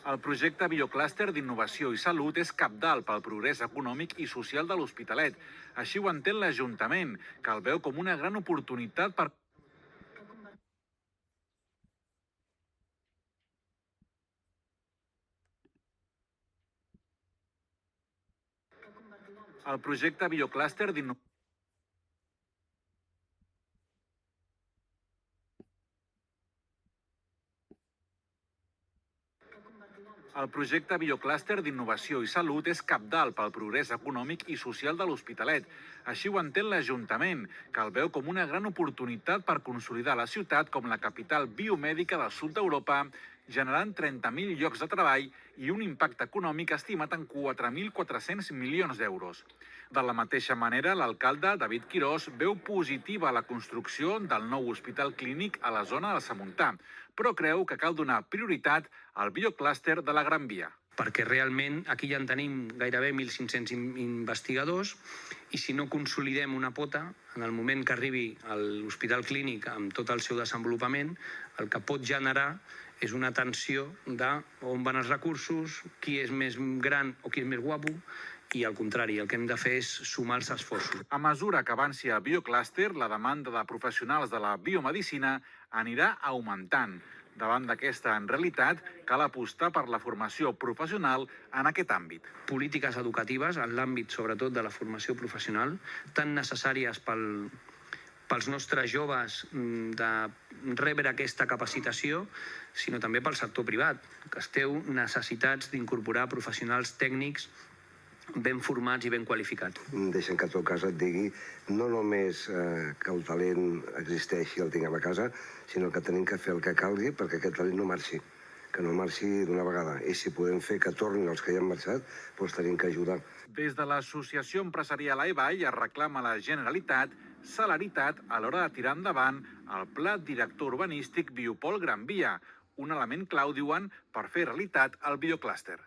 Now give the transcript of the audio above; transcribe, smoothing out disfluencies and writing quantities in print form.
El projecte Bioclúster d'Innovació i Salut és cabdal pel progrés econòmic i social de l'Hospitalet. Així ho entén l'Ajuntament, que el veu com una gran oportunitat per el projecte Bioclúster d'Innovació. El projecte Bioclúster d'Innovació i Salut és cabdal pel progrés econòmic i social de l'Hospitalet. Així ho entén l'Ajuntament, que el veu com una gran oportunitat per consolidar la ciutat com la capital biomèdica del sud d'Europa, generant 30.000 llocs de treball i un impacte econòmic estimat en 4.400 milions d'euros. De la mateixa manera, l'alcalde David Quirós veu positiva la construcció del nou hospital clínic a la zona del Samuntà, però creu que cal donar prioritat al bioclúster de la Gran Via. Perquè realment aquí ja en tenim gairebé 1.500 investigadors i si no consolidem una pota, en el moment que arribi a l'hospital clínic amb tot el seu desenvolupament, el que pot generar és una tensió d'on van els recursos, qui és més gran o qui és més guapo, i al contrari, el que hem de fer és sumar els esforços. A mesura que avanci el bioclúster, la demanda de professionals de la biomedicina anirà augmentant. Davant d'aquesta realitat, cal apostar per la formació professional en aquest àmbit. Polítiques educatives en l'àmbit, sobretot, de la formació professional, tan necessàries pels nostres joves de rebre aquesta capacitació, sinó també pel sector privat, que esteu necessitats d'incorporar professionals tècnics ben formats i ben qualificats. Deixa'm que en tot cas et digui no només que el talent existeixi i el tinguem a casa, sinó que tenim que fer el que calgui perquè aquest talent no marxi, que no marxi d'una vegada. I si podem fer que tornin els que ja han marxat, doncs tenim que ajudar. Des de l'Associació Empresarial AEBAI es reclama a la Generalitat celeritat a l'hora de tirar endavant el Pla Director Urbanístic Biopol Gran Via, un element clau, diuen, per fer realitat el bioclúster.